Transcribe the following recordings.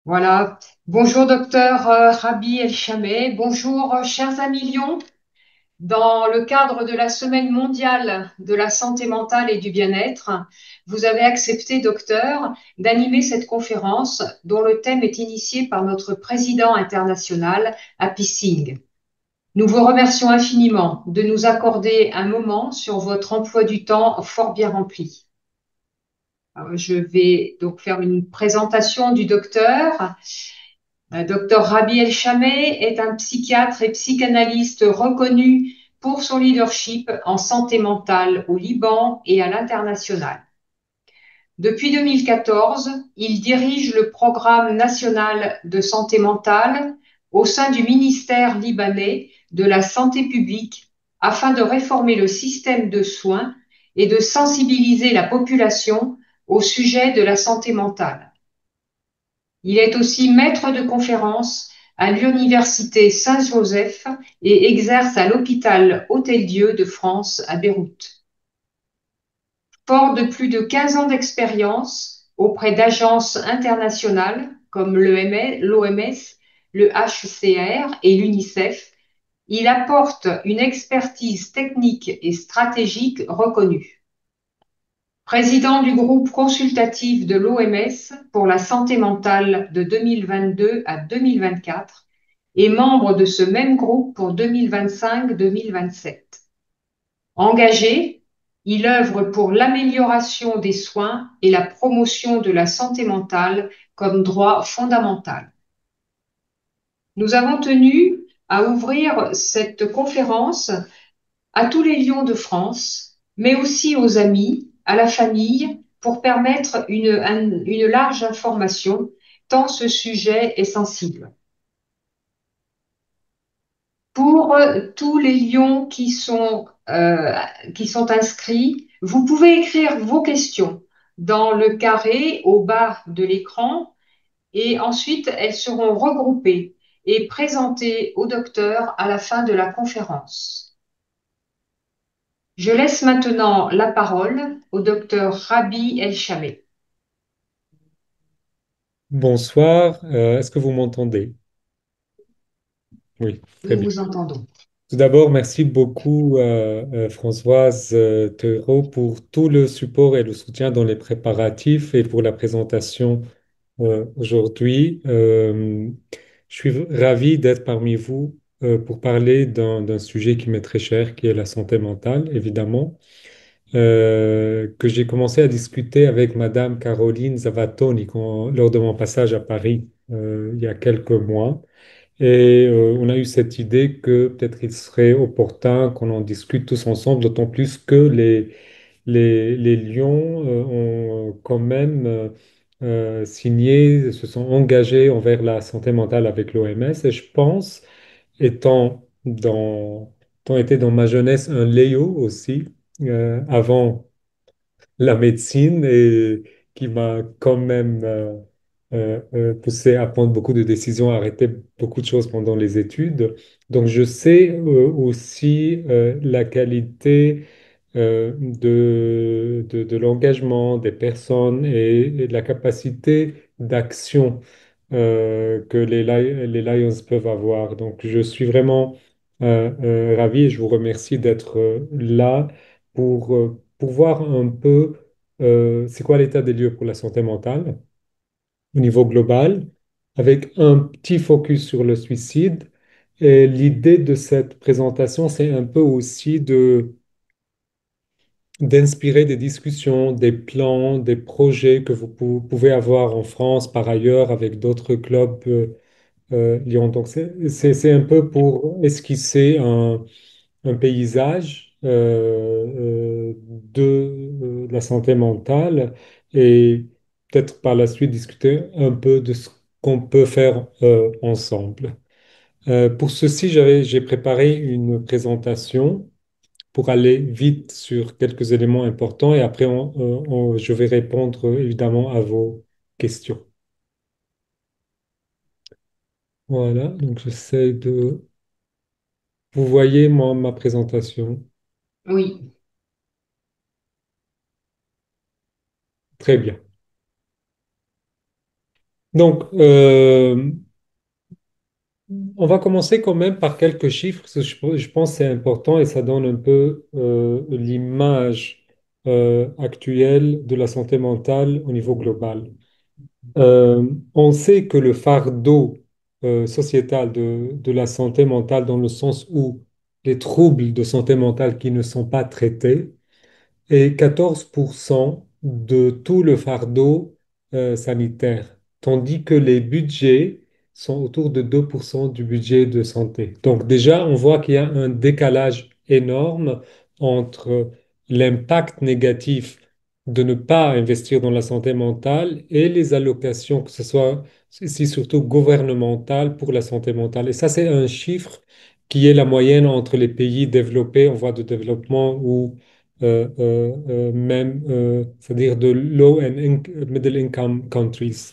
Voilà. Bonjour, docteur Rabi El-Chamé. Bonjour, chers amis Lyon. Dans le cadre de la Semaine mondiale de la santé mentale et du bien-être, vous avez accepté, docteur, d'animer cette conférence dont le thème est initié par notre président international, Happy Singh. Nous vous remercions infiniment de nous accorder un moment sur votre emploi du temps fort bien rempli. Je vais donc faire une présentation du docteur. Docteur Rabi El-Chamé est un psychiatre et psychanalyste reconnu pour son leadership en santé mentale au Liban et à l'international. Depuis 2014, il dirige le programme national de santé mentale au sein du ministère libanais de la Santé publique afin de réformer le système de soins et de sensibiliser la population au sujet de la santé mentale. Il est aussi maître de conférences à l'Université Saint-Joseph et exerce à l'hôpital Hôtel-Dieu de France à Beyrouth. Fort de plus de 15 ans d'expérience auprès d'agences internationales comme l'OMS, le HCR et l'UNICEF, il apporte une expertise technique et stratégique reconnue. Président du groupe consultatif de l'OMS pour la santé mentale de 2022 à 2024 et membre de ce même groupe pour 2025-2027. Engagé, il œuvre pour l'amélioration des soins et la promotion de la santé mentale comme droit fondamental. Nous avons tenu à ouvrir cette conférence à tous les lions de France, mais aussi aux amis, à la famille, pour permettre une large information, tant ce sujet est sensible. Pour tous les lions qui sont inscrits, vous pouvez écrire vos questions dans le carré au bas de l'écran et ensuite elles seront regroupées et présentées au docteur à la fin de la conférence. Je laisse maintenant la parole au docteur Rabi El-Chamé. Bonsoir, est-ce que vous m'entendez? Oui, très Nous bien. vous entendons. Tout d'abord, merci beaucoup Françoise Thérault pour tout le support et le soutien dans les préparatifs et pour la présentation aujourd'hui. Je suis ravi d'être parmi vous pour parler d'un sujet qui m'est très cher, qui est la santé mentale, évidemment, que j'ai commencé à discuter avec Madame Caroline Zavatoni lors de mon passage à Paris il y a quelques mois. Et on a eu cette idée que peut-être il serait opportun qu'on en discute tous ensemble, d'autant plus que les Lions ont quand même signé, se sont engagés envers la santé mentale avec l'OMS. Et je pense, étant étant été dans ma jeunesse un Léo aussi, avant la médecine et qui m'a quand même poussé à prendre beaucoup de décisions, à arrêter beaucoup de choses pendant les études. Donc, je sais aussi la qualité de l'engagement des personnes et de la capacité d'action que les Lions peuvent avoir. Donc, je suis vraiment ravi et je vous remercie d'être là pour voir un peu c'est quoi l'état des lieux pour la santé mentale au niveau global, avec un petit focus sur le suicide. Et l'idée de cette présentation, c'est un peu aussi d'inspirer des discussions, des plans, des projets que vous pouvez avoir en France par ailleurs avec d'autres clubs Lyon. Donc, c'est un peu pour esquisser un paysage de la santé mentale et peut-être par la suite discuter un peu de ce qu'on peut faire ensemble. Pour ceci, j'ai préparé une présentation pour aller vite sur quelques éléments importants et après je vais répondre évidemment à vos questions. Voilà, donc j'essaie de... Vous voyez ma présentation. Oui, Très bien. Donc, on va commencer quand même par quelques chiffres, parce que je pense que c'est important et ça donne un peu l'image actuelle de la santé mentale au niveau global. On sait que le fardeau sociétal de la santé mentale, dans le sens où les troubles de santé mentale qui ne sont pas traités, et 14% de tout le fardeau sanitaire, tandis que les budgets sont autour de 2% du budget de santé. Donc déjà, on voit qu'il y a un décalage énorme entre l'impact négatif de ne pas investir dans la santé mentale et les allocations, que ce soit ici surtout gouvernementales pour la santé mentale. Et ça, c'est un chiffre qui est la moyenne entre les pays développés en voie de développement ou même, c'est-à-dire de low and middle income countries,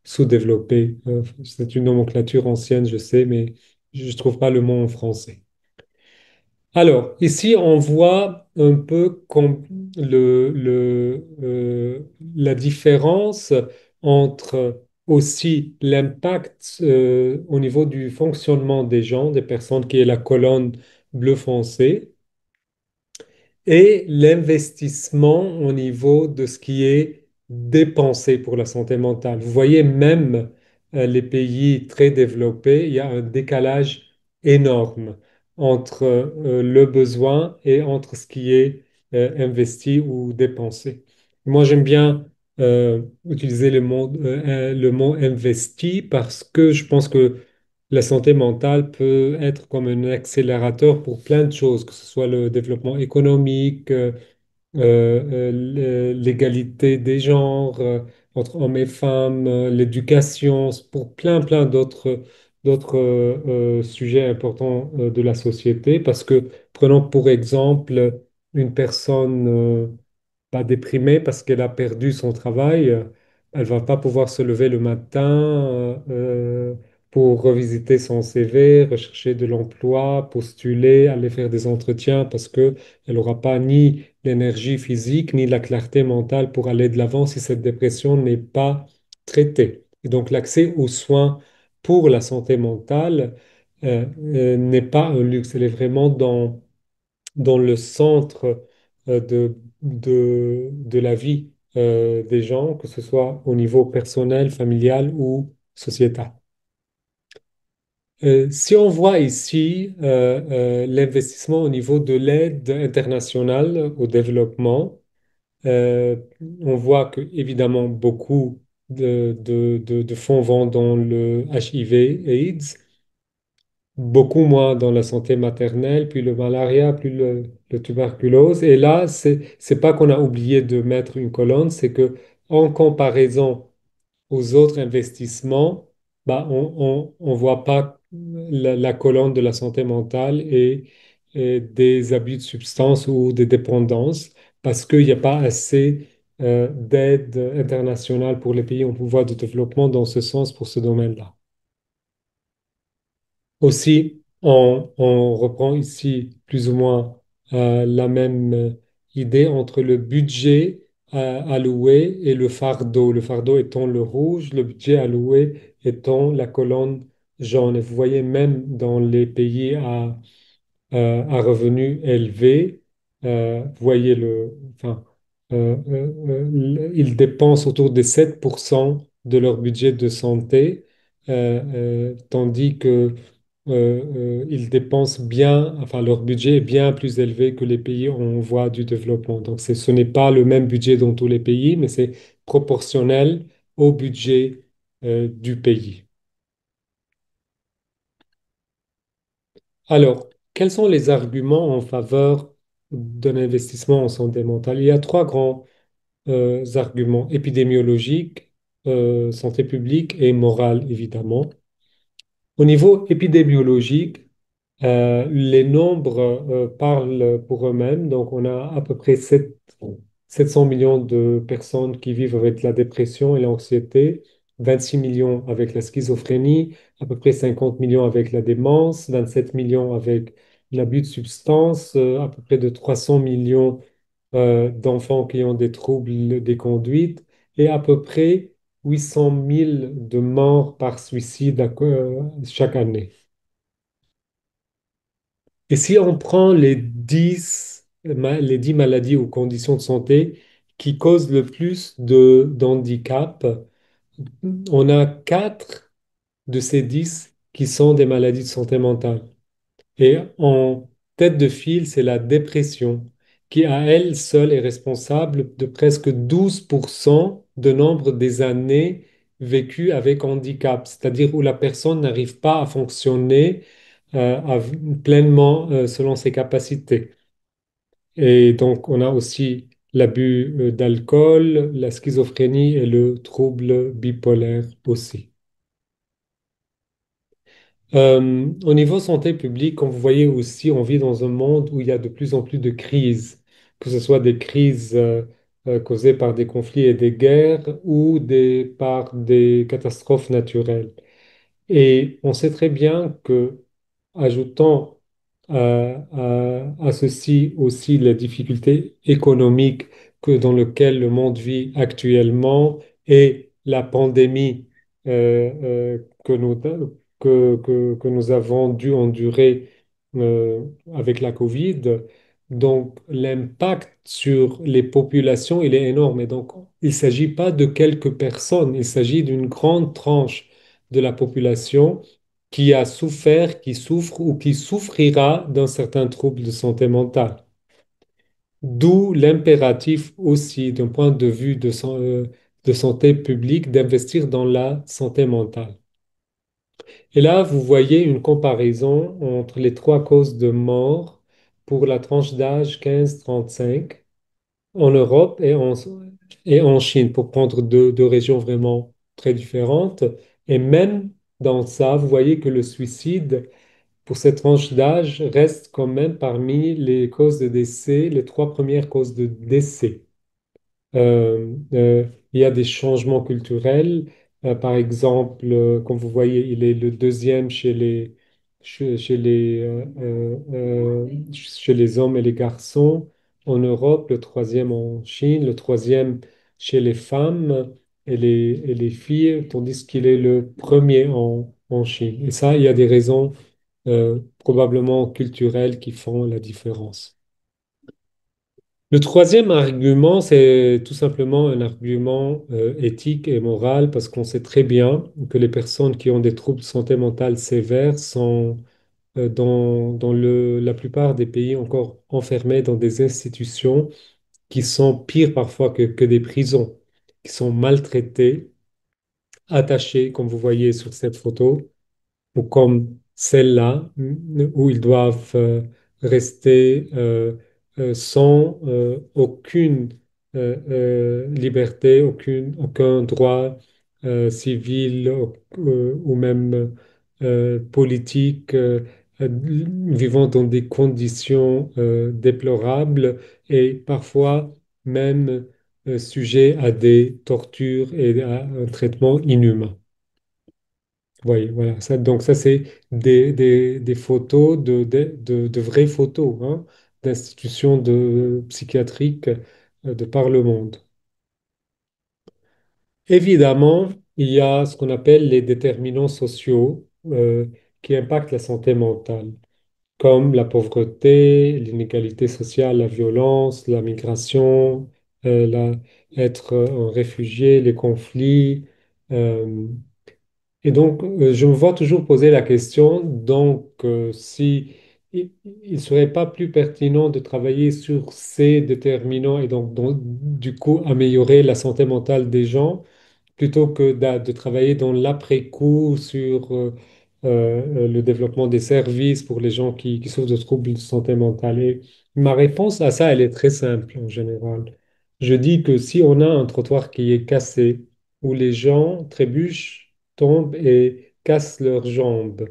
sous-développés. C'est une nomenclature ancienne, je sais, mais je ne trouve pas le mot en français. Alors, ici, on voit un peu comme la différence entre aussi l'impact au niveau du fonctionnement des gens, des personnes, qui est la colonne bleu foncé, et l'investissement au niveau de ce qui est dépensé pour la santé mentale. Vous voyez, même les pays très développés, il y a un décalage énorme entre le besoin et entre ce qui est investi ou dépensé. Moi, j'aime bien utiliser le mot investi parce que je pense que la santé mentale peut être comme un accélérateur pour plein de choses, que ce soit le développement économique, l'égalité des genres entre hommes et femmes, l'éducation, pour plein d'autres sujets importants de la société. Parce que prenons pour exemple une personne pas déprimée parce qu'elle a perdu son travail. Elle va pas pouvoir se lever le matin pour revisiter son CV, rechercher de l'emploi, postuler, aller faire des entretiens parce que elle n'aura pas ni l'énergie physique ni la clarté mentale pour aller de l'avant si cette dépression n'est pas traitée. Et donc l'accès aux soins pour la santé mentale n'est pas un luxe, elle est vraiment dans le centre de la vie des gens, que ce soit au niveau personnel, familial ou sociétal. Si on voit ici l'investissement au niveau de l'aide internationale au développement, euh, on voit que évidemment beaucoup de fonds vont dans le HIV/AIDS, beaucoup moins dans la santé maternelle, puis le malaria, puis le tuberculose. Et là, c'est pas qu'on a oublié de mettre une colonne, c'est que en comparaison aux autres investissements, bah, on voit pas la colonne de la santé mentale et des abus de substances ou des dépendances parce qu'il n'y a pas assez d'aide internationale pour les pays en voie de développement dans ce sens pour ce domaine-là. Aussi, on reprend ici plus ou moins la même idée entre le budget alloué et le fardeau. Le fardeau étant le rouge, le budget alloué étant la colonne jaune. Et vous voyez même dans les pays à revenus élevés, voyez enfin, ils dépensent autour de 7% de leur budget de santé, tandis que ils dépensent bien, enfin leur budget est bien plus élevé que les pays en voie du développement. Donc ce n'est pas le même budget dans tous les pays, mais c'est proportionnel au budget du pays. Alors, quels sont les arguments en faveur d'un investissement en santé mentale? Il y a trois grands arguments: épidémiologique, santé publique et morale, évidemment. Au niveau épidémiologique, les nombres parlent pour eux-mêmes. Donc, on a à peu près 700 millions de personnes qui vivent avec la dépression et l'anxiété, 26 millions avec la schizophrénie, à peu près 50 millions avec la démence, 27 millions avec l'abus de substances, à peu près de 300 millions d'enfants qui ont des troubles des conduites et à peu près 800 000 de morts par suicide chaque année. Et si on prend les 10 maladies ou conditions de santé qui causent le plus d'handicap, on a 4 de ces 10 qui sont des maladies de santé mentale. Et en tête de file, c'est la dépression, qui à elle seule est responsable de presque 12% de nombre des années vécues avec handicap, c'est-à-dire où la personne n'arrive pas à fonctionner pleinement selon ses capacités. Et donc, on a aussi l'abus d'alcool, la schizophrénie et le trouble bipolaire aussi. Au niveau santé publique, comme vous voyez aussi, on vit dans un monde où il y a de plus en plus de crises, que ce soit des crises causées par des conflits et des guerres ou par des catastrophes naturelles. Et on sait très bien que, ajoutant à ceci aussi les difficultés économiques dans lesquelles le monde vit actuellement et la pandémie que que nous avons dû endurer avec la Covid, donc l'impact sur les populations, il est énorme. Et donc, il ne s'agit pas de quelques personnes, il s'agit d'une grande tranche de la population qui a souffert, qui souffre ou qui souffrira d'un certain trouble de santé mentale. D'où l'impératif aussi, d'un point de vue de santé publique, d'investir dans la santé mentale. Et là, vous voyez une comparaison entre les 3 causes de mort pour la tranche d'âge 15-35 en Europe et en Chine, pour prendre deux régions vraiment très différentes. Et même dans ça, vous voyez que le suicide, pour cette tranche d'âge, reste quand même parmi les causes de décès, les 3 premières causes de décès. Il y a des changements culturels. Par exemple, comme vous voyez, il est le deuxième chez les hommes et les garçons en Europe, le troisième en Chine, le troisième chez les femmes et les filles, tandis qu'il est le premier en Chine. Et ça, il y a des raisons probablement culturelles qui font la différence. Le troisième argument, c'est tout simplement un argument éthique et moral parce qu'on sait très bien que les personnes qui ont des troubles de santé mentale sévères sont la plupart des pays encore enfermées dans des institutions qui sont pires parfois que des prisons, qui sont maltraitées, attachées, comme vous voyez sur cette photo ou comme celle-là, où ils doivent rester sans aucune liberté, aucun droit civil ou même politique, vivant dans des conditions déplorables et parfois même sujets à des tortures et à un traitement inhumain. Oui, voilà. Donc ça, c'est des photos, de vraies photos hein, d'institutions psychiatriques de par le monde. Évidemment, il y a ce qu'on appelle les déterminants sociaux qui impactent la santé mentale, comme la pauvreté, l'inégalité sociale, la violence, la migration, être un réfugié, les conflits. euh, Et donc, je me vois toujours poser la question, donc, si il ne serait pas plus pertinent de travailler sur ces déterminants et donc, du coup, améliorer la santé mentale des gens plutôt que de travailler dans l'après-coup sur le développement des services pour les gens qui souffrent de troubles de santé mentale. Et ma réponse à ça, elle est très simple en général. Je dis que si on a un trottoir qui est cassé, où les gens trébuchent, tombent et cassent leurs jambes,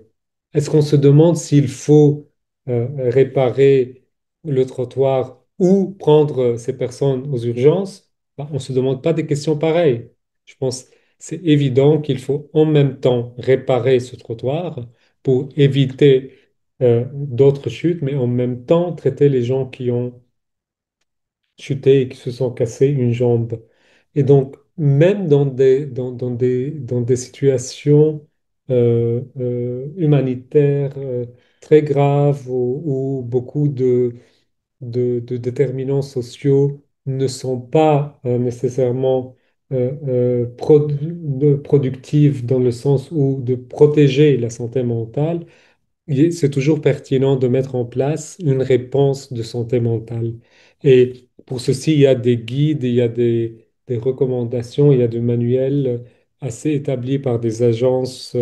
est-ce qu'on se demande s'il faut réparer le trottoir ou prendre ces personnes aux urgences? Ben, on ne se demande pas des questions pareilles. Je pense que c'est évident qu'il faut en même temps réparer ce trottoir pour éviter d'autres chutes, mais en même temps traiter les gens qui ont chuté et qui se sont cassés une jambe. Et donc, même dans des situations humanitaires très graves où beaucoup de déterminants sociaux ne sont pas nécessairement productifs dans le sens où de protéger la santé mentale, c'est toujours pertinent de mettre en place une réponse de santé mentale. Et pour ceci, il y a des guides, il y a des recommandations, il y a des manuels assez établis par des agences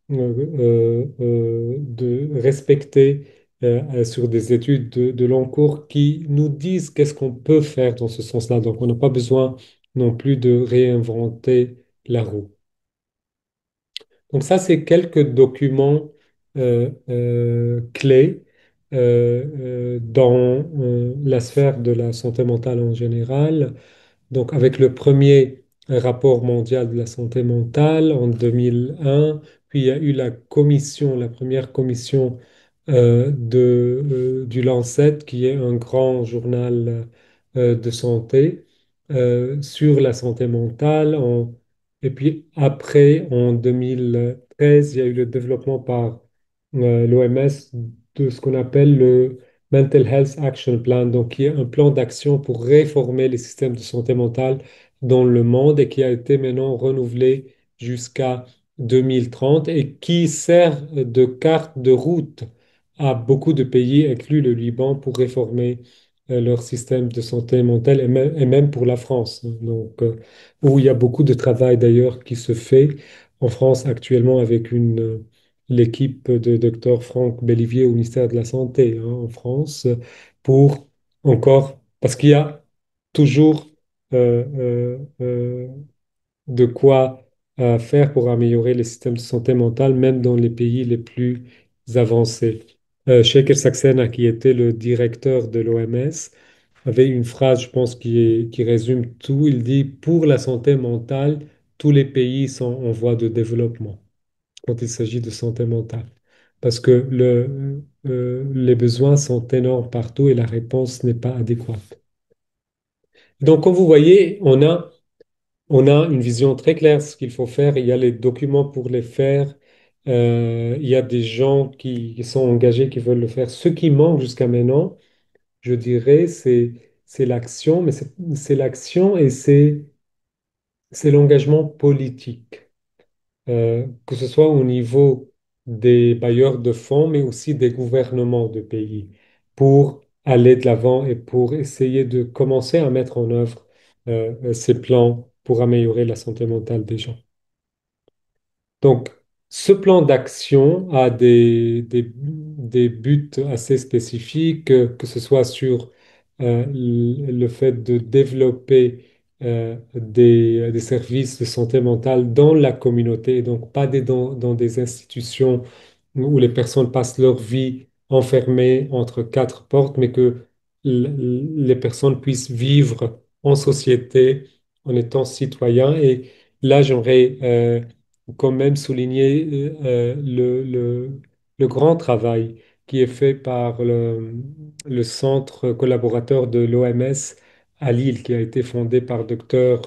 de respectées sur des études de long cours qui nous disent qu'est-ce qu'on peut faire dans ce sens-là. Donc, on n'a pas besoin non plus de réinventer la roue. Donc ça, c'est quelques documents clés dans la sphère de la santé mentale en général. Donc avec le premier rapport mondial de la santé mentale en 2001, puis il y a eu la commission, la première commission du Lancet, qui est un grand journal de santé sur la santé mentale. Et puis après, en 2013, il y a eu le développement par l'OMS de ce qu'on appelle le Mental Health Action Plan, donc qui est un plan d'action pour réformer les systèmes de santé mentale dans le monde et qui a été maintenant renouvelé jusqu'à 2030 et qui sert de carte de route à beaucoup de pays, inclus le Liban, pour réformer leur système de santé mentale et même pour la France. Donc, où il y a beaucoup de travail d'ailleurs qui se fait en France actuellement avec l'équipe de Dr Franck Bellivier au ministère de la Santé en France pour encore, parce qu'il y a toujours euh, de quoi faire pour améliorer les systèmes de santé mentale, même dans les pays les plus avancés. Sheikh Saxena, qui était le directeur de l'OMS, avait une phrase, je pense, qui résume tout. Il dit, pour la santé mentale, tous les pays sont en voie de développement quand il s'agit de santé mentale. Parce que les besoins sont énormes partout et la réponse n'est pas adéquate. Donc, comme vous voyez, on a une vision très claire de ce qu'il faut faire. Il y a les documents pour les faire. Il y a des gens qui sont engagés, qui veulent le faire. Ce qui manque jusqu'à maintenant, je dirais, c'est l'action, mais c'est l'action et c'est l'engagement politique, que ce soit au niveau des bailleurs de fonds, mais aussi des gouvernements de pays, pour aller de l'avant et pour essayer de commencer à mettre en œuvre ces plans pour améliorer la santé mentale des gens. Donc, ce plan d'action a des buts assez spécifiques, que ce soit sur le fait de développer des services de santé mentale dans la communauté, et donc pas dans des institutions où les personnes passent leur vie enfermées entre quatre portes, mais que les personnes puissent vivre en société en étant citoyens. Et là, j'aimerais quand même souligner le grand travail qui est fait par le centre collaborateur de l'OMS à Lille, qui a été fondé par docteur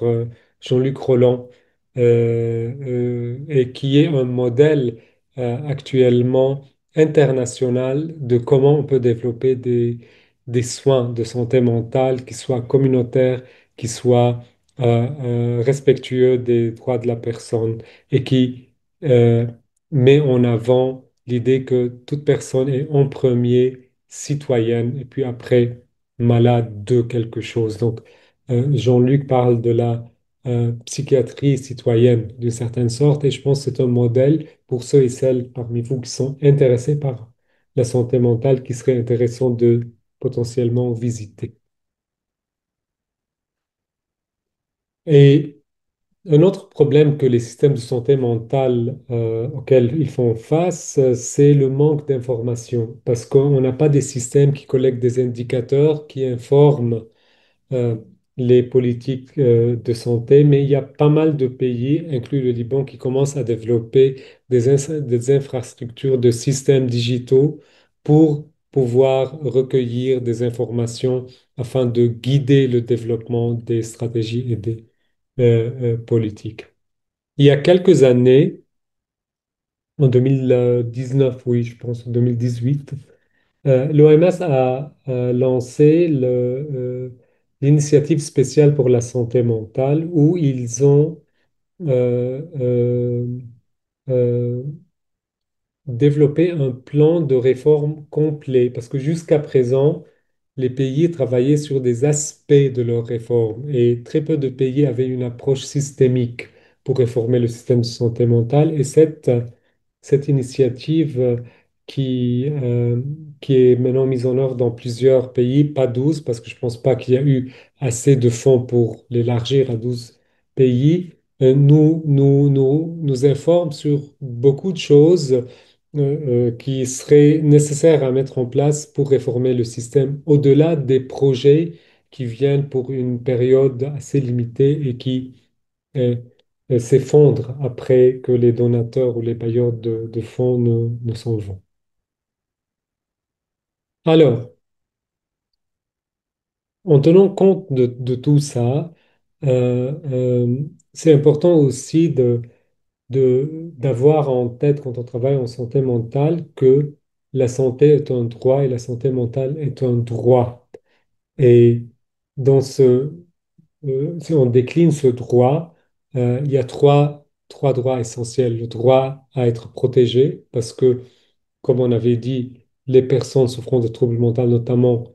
Jean-Luc Roland, et qui est un modèle actuellement international de comment on peut développer des soins de santé mentale qui soient communautaires, qui soient respectueux des droits de la personne et qui euh, met en avant l'idée que toute personne est en premier citoyenne et puis après malade de quelque chose. Donc, Jean-Luc parle de la psychiatrie citoyenne d'une certaine sorte et je pense que c'est un modèle pour ceux et celles parmi vous qui sont intéressés par la santé mentale qui serait intéressant de potentiellement visiter. Et un autre problème que les systèmes de santé mentale auxquels ils font face, c'est le manque d'information, parce qu'on n'a pas des systèmes qui collectent des indicateurs, qui informent euh, les politiques de santé, mais il y a pas mal de pays, inclus le Liban, qui commencent à développer des infrastructures de systèmes digitaux pour pouvoir recueillir des informations afin de guider le développement des stratégies et des politique. Il y a quelques années, en 2019, oui, je pense en 2018, l'OMS a lancé l'initiative spéciale pour la santé mentale où ils ont euh, euh, développer un plan de réforme complet, parce que jusqu'à présent, les pays travaillaient sur des aspects de leur réforme et très peu de pays avaient une approche systémique pour réformer le système de santé mentale. Et cette initiative qui est maintenant mise en œuvre dans plusieurs pays, pas 12 parce que je ne pense pas qu'il y a eu assez de fonds pour l'élargir à 12 pays, nous informe sur beaucoup de choses qui seraient nécessaires à mettre en place pour réformer le système, au-delà des projets qui viennent pour une période assez limitée et qui euh, s'effondrent après que les donateurs ou les bailleurs de fonds ne s'en vont. Alors, en tenant compte de tout ça, c'est important aussi d'avoir en tête quand on travaille en santé mentale que la santé est un droit et la santé mentale est un droit. Et dans si on décline ce droit, il y a trois droits essentiels. Le droit à être protégé, parce que, comme on avait dit, les personnes souffrant de troubles mentaux, notamment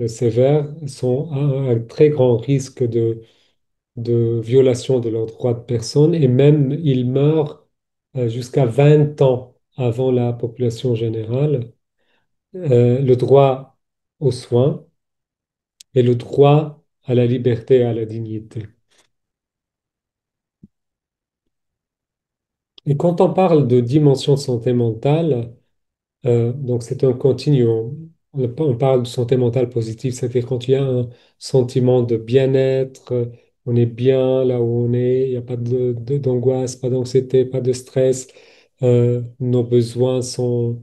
sévères, sont à un très grand risque de violation de leurs droits de personne et même ils meurent jusqu'à 20 ans avant la population générale. Le droit aux soins et le droit à la liberté et à la dignité. Et quand on parle de dimension de santé mentale, donc c'est un continuum. On parle de santé mentale positive, c'est-à-dire quand il y a un sentiment de bien-être, on est bien là où on est, il n'y a pas d'angoisse, pas d'anxiété, pas de stress, nos besoins sont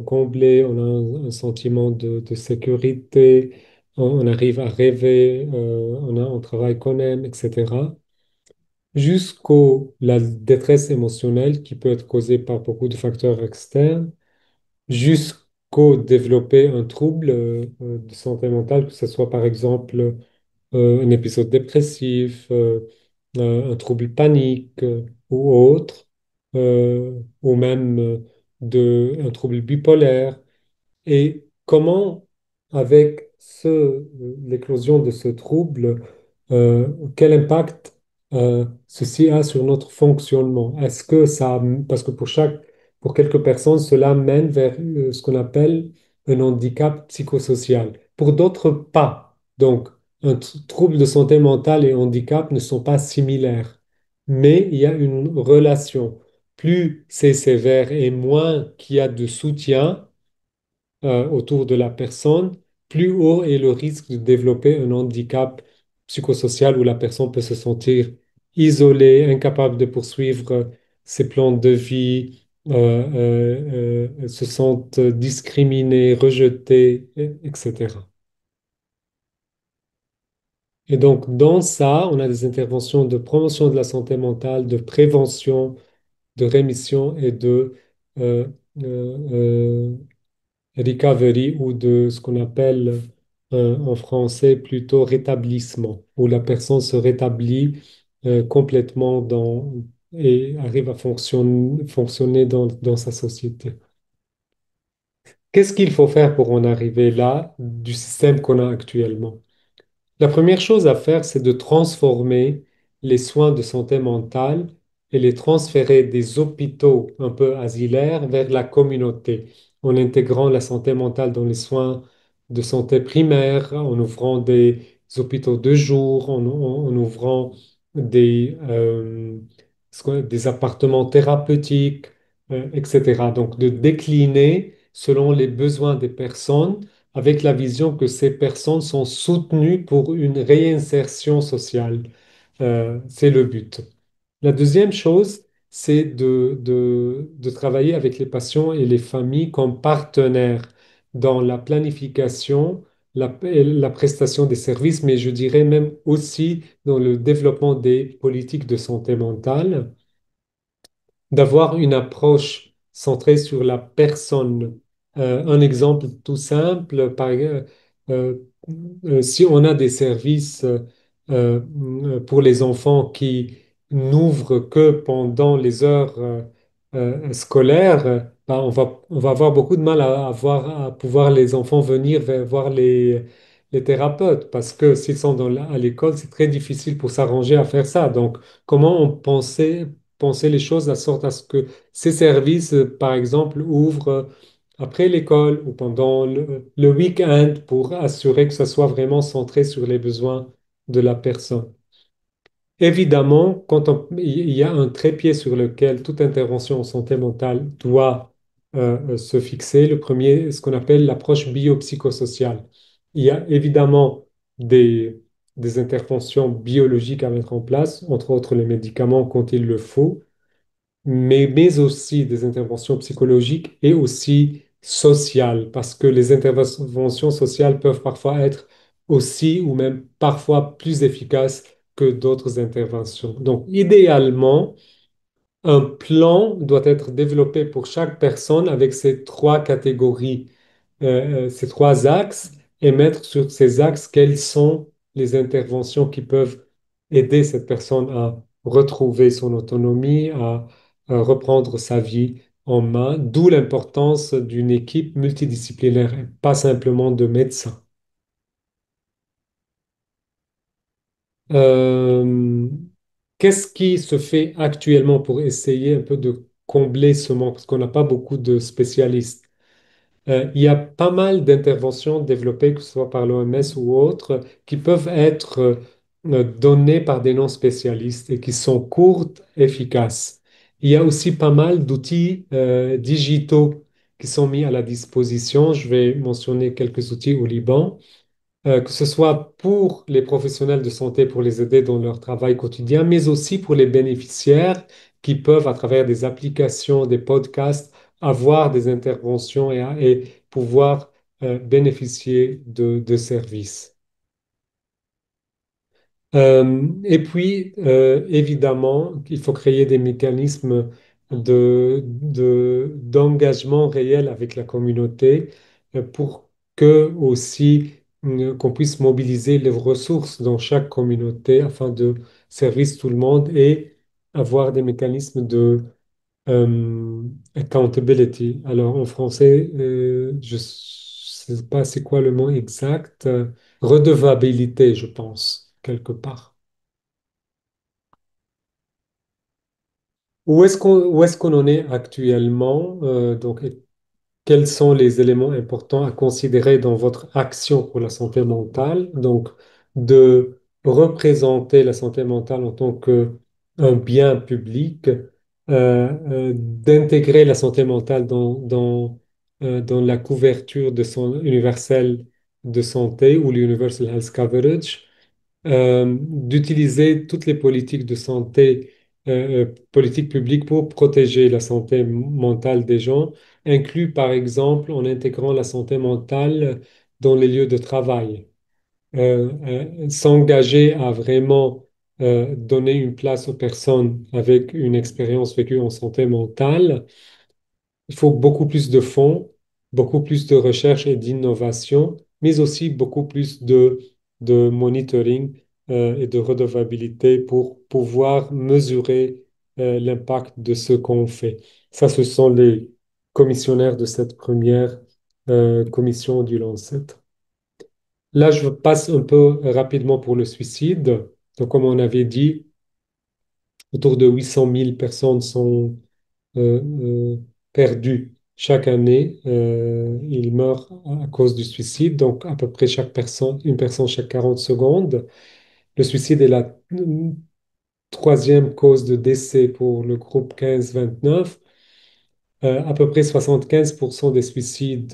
comblés, on a un sentiment de sécurité, on arrive à rêver, on a un travail qu'on aime, etc. Jusqu'au la détresse émotionnelle qui peut être causée par beaucoup de facteurs externes jusqu'au développer un trouble de santé mentale, que ce soit par exemple un épisode dépressif, un trouble panique ou autre, ou même un trouble bipolaire. Et comment, avec l'éclosion de ce trouble, quel impact ceci a sur notre fonctionnement? Est-ce que ça, parce que pour quelques personnes, cela mène vers ce qu'on appelle un handicap psychosocial. Pour d'autres, pas. Donc, trouble de santé mentale et handicap ne sont pas similaires, mais il y a une relation. Plus c'est sévère et moins qu'il y a de soutien, autour de la personne, plus haut est le risque de développer un handicap psychosocial où la personne peut se sentir isolée, incapable de poursuivre ses plans de vie, se sente discriminée, rejetée, etc. Et donc, dans ça, on a des interventions de promotion de la santé mentale, de prévention, de rémission et de euh, euh, recovery ou de ce qu'on appelle en français plutôt rétablissement, où la personne se rétablit complètement et arrive à fonctionner dans sa société. Qu'est-ce qu'il faut faire pour en arriver là du système qu'on a actuellement? La première chose à faire, c'est de transformer les soins de santé mentale et les transférer des hôpitaux un peu asilaires vers la communauté, en intégrant la santé mentale dans les soins de santé primaire, en ouvrant des hôpitaux de jour, en ouvrant des appartements thérapeutiques, etc. Donc, de décliner selon les besoins des personnes avec la vision que ces personnes sont soutenues pour une réinsertion sociale. C'est le but. La deuxième chose, c'est de travailler avec les patients et les familles comme partenaires dans la planification la prestation des services, mais je dirais même aussi dans le développement des politiques de santé mentale d'avoir une approche centrée sur la personne. Un exemple tout simple, euh, si on a des services pour les enfants qui n'ouvrent que pendant les heures scolaires, ben, on va avoir beaucoup de mal à pouvoir les enfants venir voir les thérapeutes parce que s'ils sont à l'école, c'est très difficile pour s'arranger à faire ça. Donc, comment on pensait penser les choses de sorte à ce que ces services, par exemple, ouvrent après l'école ou pendant le week-end pour assurer que ça soit vraiment centré sur les besoins de la personne. Évidemment, il y a un trépied sur lequel toute intervention en santé mentale doit se fixer, le premier, ce qu'on appelle l'approche biopsychosociale. Il y a évidemment des interventions biologiques à mettre en place, entre autres les médicaments quand il le faut, mais aussi des interventions psychologiques et aussi sociales, parce que les interventions sociales peuvent parfois être aussi ou même parfois plus efficaces que d'autres interventions. Donc, idéalement, un plan doit être développé pour chaque personne avec ces trois catégories, ces trois axes, et mettre sur ces axes quelles sont les interventions qui peuvent aider cette personne à retrouver son autonomie, à reprendre sa vie en main, d'où l'importance d'une équipe multidisciplinaire, et pas simplement de médecins. Euh, Qu'est-ce qui se fait actuellement pour essayer un peu de combler ce manque? Parce qu'on n'a pas beaucoup de spécialistes. Il y a pas mal d'interventions développées, que ce soit par l'OMS ou autres, qui peuvent être données par des non-spécialistes et qui sont courtes, efficaces. Il y a aussi pas mal d'outils digitaux qui sont mis à la disposition. Je vais mentionner quelques outils au Liban que ce soit pour les professionnels de santé pour les aider dans leur travail quotidien, mais aussi pour les bénéficiaires qui peuvent, à travers des applications, des podcasts, avoir des interventions et pouvoir bénéficier de services. Et puis, évidemment, il faut créer des mécanismes d'engagement réel avec la communauté pour que aussi qu'on puisse mobiliser les ressources dans chaque communauté afin de servir tout le monde et avoir des mécanismes de euh, accountability. Alors, en français, je ne sais pas c'est quoi le mot exact, redevabilité, je pense, quelque part. Où est-ce qu'on en est actuellement? Donc, et quels sont les éléments importants à considérer dans votre action pour la santé mentale? Donc, de représenter la santé mentale en tant qu'un bien public, d'intégrer la santé mentale dans la couverture de son universel de santé ou l'Universal Health Coverage, d'utiliser toutes les politiques de santé, politiques publiques pour protéger la santé mentale des gens, inclus par exemple en intégrant la santé mentale dans les lieux de travail. S'engager à vraiment donner une place aux personnes avec une expérience vécue en santé mentale. Il faut beaucoup plus de fonds, beaucoup plus de recherche et d'innovation, mais aussi beaucoup plus de monitoring et de redevabilité pour pouvoir mesurer l'impact de ce qu'on fait. Ça, ce sont les commissionnaires de cette première commission du Lancet. Là, je passe un peu rapidement pour le suicide. Donc, comme on avait dit, autour de 800 000 personnes sont perdues chaque année. Ils meurent à cause du suicide, donc à peu près une personne chaque 40 secondes. Le suicide est la troisième cause de décès pour le groupe 15-29. À peu près 75% des suicides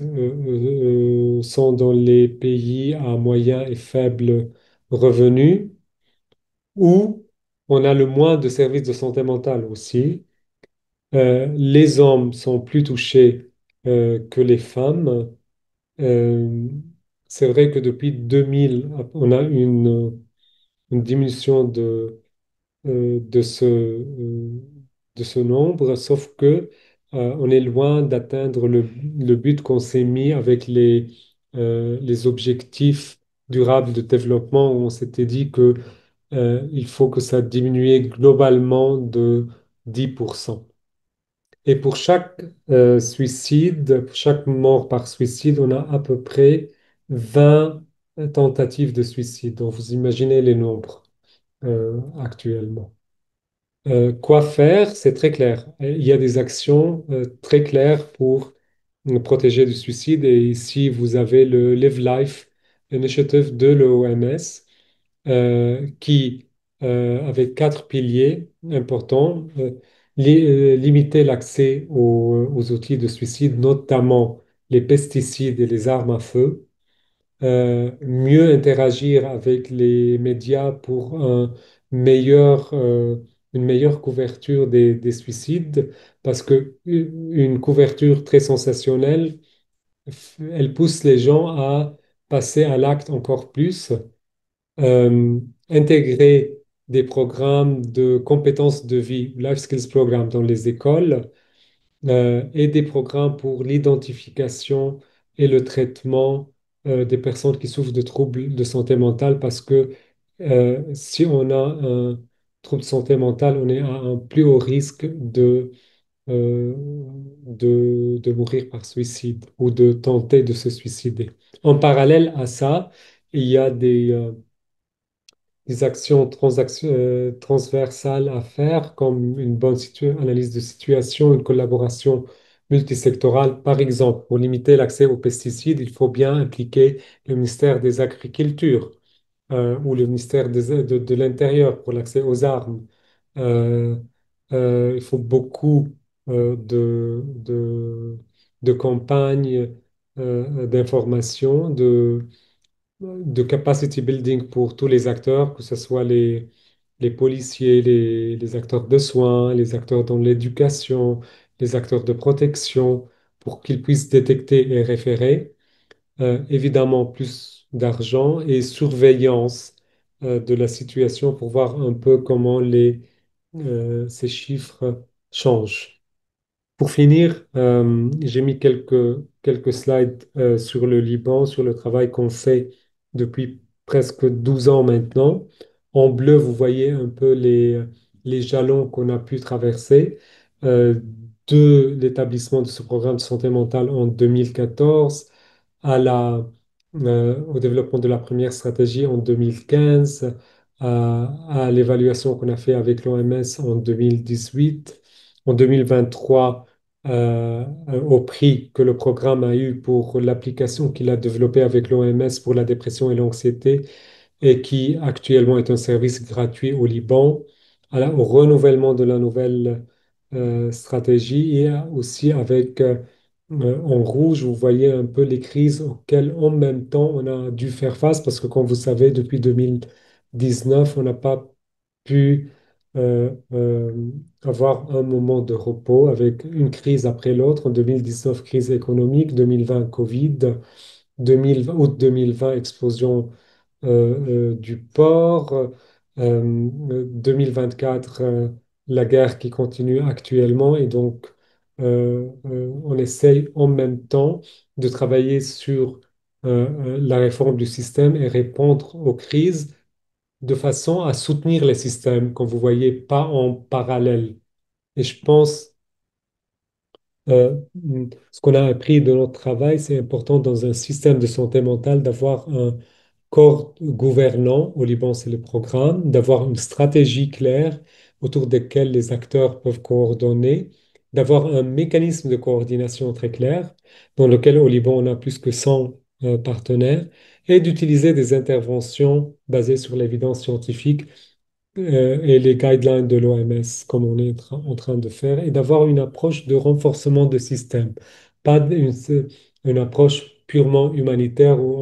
sont dans les pays à moyen et faible revenu, où on a le moins de services de santé mentale aussi. Les hommes sont plus touchés que les femmes. Euh, c'est vrai que depuis 2000, on a une diminution de ce nombre, sauf que on est loin d'atteindre le but qu'on s'est mis avec les objectifs durables de développement, où on s'était dit que il faut que ça diminue globalement de 10%. Et pour chaque suicide, pour chaque mort par suicide, on a à peu près 20 tentatives de suicide. Donc vous imaginez les nombres actuellement. Quoi faire? C'est très clair. Il y a des actions très claires pour protéger du suicide. Et ici, vous avez le Live Life Initiative de l'OMS qui, avec quatre piliers importants, limiter l'accès aux outils de suicide, notamment les pesticides et les armes à feu, mieux interagir avec les médias pour une meilleure couverture des suicides, parce que une couverture très sensationnelle, elle pousse les gens à passer à l'acte encore plus, euh, intégrer des programmes de compétences de vie, Life Skills Programme dans les écoles, et des programmes pour l'identification et le traitement des personnes qui souffrent de troubles de santé mentale parce que si on a un trouble de santé mentale, on est à un plus haut risque euh, de mourir par suicide ou de tenter de se suicider. En parallèle à ça, il y a des actions transversales à faire, comme une bonne analyse de situation, une collaboration multisectorale. Par exemple, pour limiter l'accès aux pesticides, il faut bien impliquer le ministère des Agricultures ou le ministère de l'Intérieur pour l'accès aux armes. Euh, il faut beaucoup de campagnes d'information, de capacity building pour tous les acteurs, que ce soit les policiers, les acteurs de soins, les acteurs dans l'éducation, les acteurs de protection, pour qu'ils puissent détecter et référer. Évidemment, plus d'argent et surveillance de la situation pour voir un peu comment ces chiffres changent. Pour finir, j'ai mis quelques slides sur le Liban, sur le travail qu'on fait depuis presque 12 ans maintenant. En bleu, vous voyez un peu les jalons qu'on a pu traverser euh, de l'établissement de ce programme de santé mentale en 2014 au développement de la première stratégie en 2015, à l'évaluation qu'on a fait avec l'OMS en 2018. En 2023, au prix que le programme a eu pour l'application qu'il a développée avec l'OMS pour la dépression et l'anxiété et qui actuellement est un service gratuit au Liban, au renouvellement de la nouvelle stratégie et aussi avec en rouge, vous voyez un peu les crises auxquelles en même temps on a dû faire face parce que comme vous savez, depuis 2019, on n'a pas pu avoir un moment de repos avec une crise après l'autre. En 2019, crise économique, 2020, Covid, 2020, août 2020, explosion du port, 2024, la guerre qui continue actuellement. Et donc, on essaye en même temps de travailler sur la réforme du système et répondre aux crises de façon à soutenir les systèmes, comme vous voyez, pas en parallèle. Et je pense, ce qu'on a appris de notre travail, c'est important dans un système de santé mentale d'avoir un corps gouvernant, au Liban c'est le programme, d'avoir une stratégie claire autour desquelles les acteurs peuvent coordonner, d'avoir un mécanisme de coordination très clair, dans lequel au Liban on a plus que 100 partenaires, et d'utiliser des interventions basées sur l'évidence scientifique et les guidelines de l'OMS, comme on est en train de faire, et d'avoir une approche de renforcement de système, pas une approche purement humanitaire où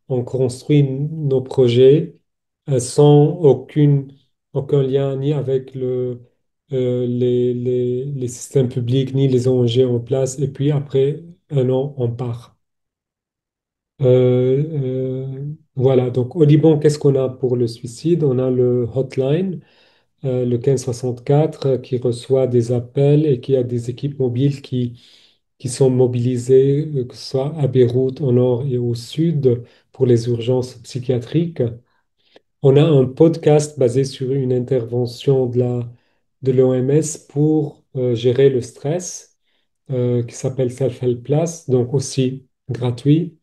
on construit nos projets sans aucun lien ni avec les systèmes publics, ni les ONG en place, et puis après un an, on part. Voilà, donc au Liban, qu'est-ce qu'on a pour le suicide? On a le hotline, le 1564, qui reçoit des appels et qui a des équipes mobiles qui sont mobilisées, que ce soit à Beyrouth, au nord et au sud, pour les urgences psychiatriques. On a un podcast basé sur une intervention de l'OMS pour gérer le stress, qui s'appelle Self-Help Plus, donc aussi gratuit.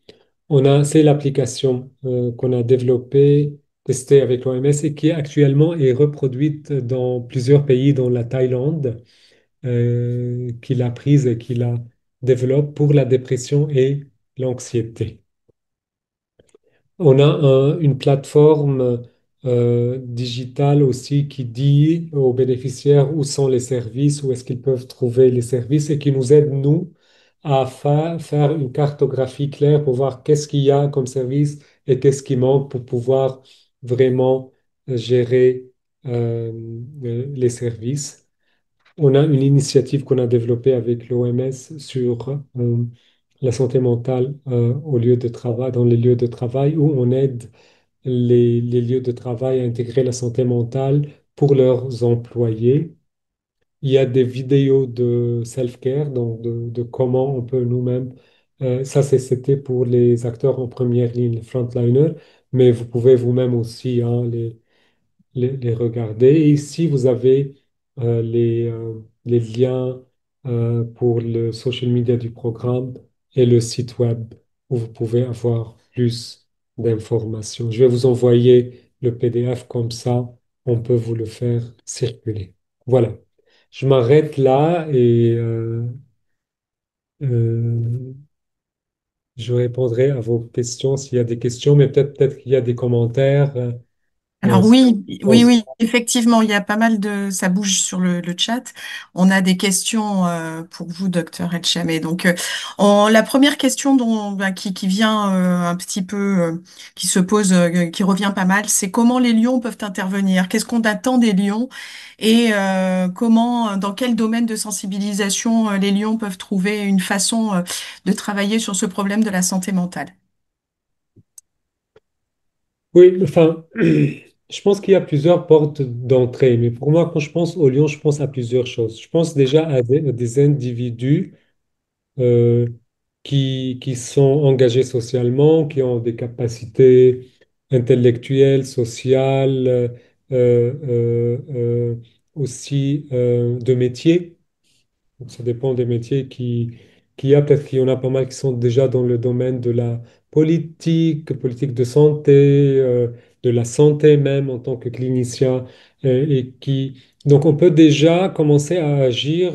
C'est l'application qu'on a développée, testée avec l'OMS et qui actuellement est reproduite dans plusieurs pays, dont la Thaïlande, qui l'a prise et qui la développe pour la dépression et l'anxiété. On a une plateforme digitale aussi qui dit aux bénéficiaires où sont les services, où est-ce qu'ils peuvent trouver les services et qui nous aide, nous, à faire une cartographie claire pour voir qu'est-ce qu'il y a comme service et qu'est-ce qui manque pour pouvoir vraiment gérer les services. On a une initiative qu'on a développée avec l'OMS sur la santé mentale au lieu de travail, dans les lieux de travail, où on aide les lieux de travail à intégrer la santé mentale pour leurs employés. Il y a des vidéos de self-care, donc de comment on peut nous-mêmes, c'était pour les acteurs en première ligne, les frontliners, mais vous pouvez vous-même aussi hein, les regarder. Et ici, vous avez les liens pour le social media du programme et le site web où vous pouvez avoir plus d'informations. Je vais vous envoyer le PDF comme ça, on peut vous le faire circuler. Voilà. Je m'arrête là et euh, je répondrai à vos questions s'il y a des questions, mais peut-être qu'il y a des commentaires. Alors Sur oui, oui, ce oui, effectivement, il y a pas mal ça bouge sur le chat. On a des questions pour vous, docteur Elchamé. Donc, la première question qui vient un petit peu, qui se pose, qui revient pas mal, c'est comment les lions peuvent intervenir? Qu'est-ce qu'on attend des lions? Et dans quel domaine de sensibilisation les lions peuvent trouver une façon de travailler sur ce problème de la santé mentale? Oui, enfin, je pense qu'il y a plusieurs portes d'entrée, mais pour moi, quand je pense au lion, je pense à plusieurs choses. Je pense déjà à des individus euh, qui sont engagés socialement, qui ont des capacités intellectuelles, sociales, aussi de métier. Donc, ça dépend des métiers qu'il y a. Peut-être qu'il y en a pas mal qui sont déjà dans le domaine de la politique de santé, de la santé même en tant que clinicien. Et qui... Donc, on peut déjà commencer à agir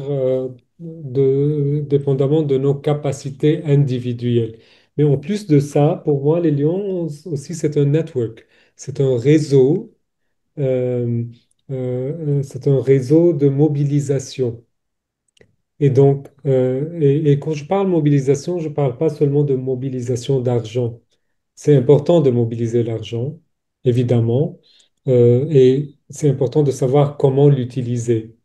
dépendamment de nos capacités individuelles. Mais en plus de ça, pour moi, les lions aussi, c'est un network. C'est un réseau. C'est un réseau de mobilisation. Et donc, et quand je parle mobilisation, je ne parle pas seulement de mobilisation d'argent. C'est important de mobiliser l'argent, évidemment, et c'est important de savoir comment l'utiliser.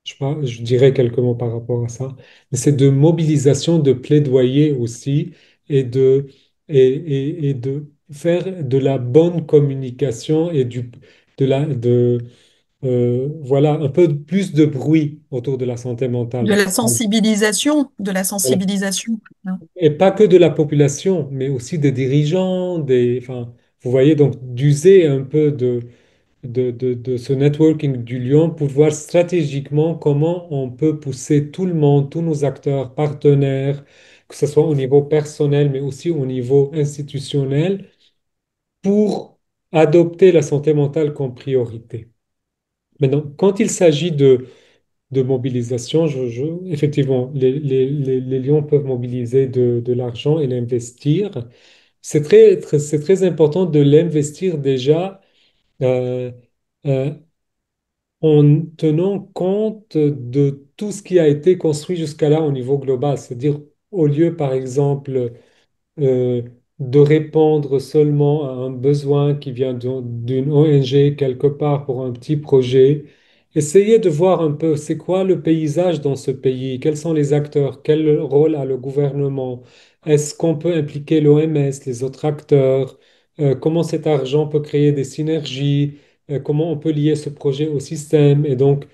Je dirais quelques mots par rapport à ça. Mais c'est de mobilisation, de plaidoyer aussi, et de faire de la bonne communication et voilà, un peu plus de bruit autour de la santé mentale. De la sensibilisation, hein. Et pas que de la population, mais aussi des dirigeants, enfin, vous voyez, donc d'user un peu de ce networking du lion pour voir stratégiquement comment on peut pousser tout le monde, tous nos acteurs, partenaires, que ce soit au niveau personnel, mais aussi au niveau institutionnel, pour adopter la santé mentale comme priorité. Maintenant, quand il s'agit de mobilisation, effectivement, les lions peuvent mobiliser de l'argent et l'investir. C'est très important de l'investir déjà euh, euh, en tenant compte de tout ce qui a été construit jusqu'à là au niveau global. C'est-à-dire, au lieu, par exemple, euh, de répondre seulement à un besoin qui vient d'une ONG quelque part pour un petit projet. Essayez de voir un peu c'est quoi le paysage dans ce pays, quels sont les acteurs, quel rôle a le gouvernement, Est-ce qu'on peut impliquer l'OMS, les autres acteurs? Comment cet argent peut créer des synergies? Comment on peut lier ce projet au système? Et donc,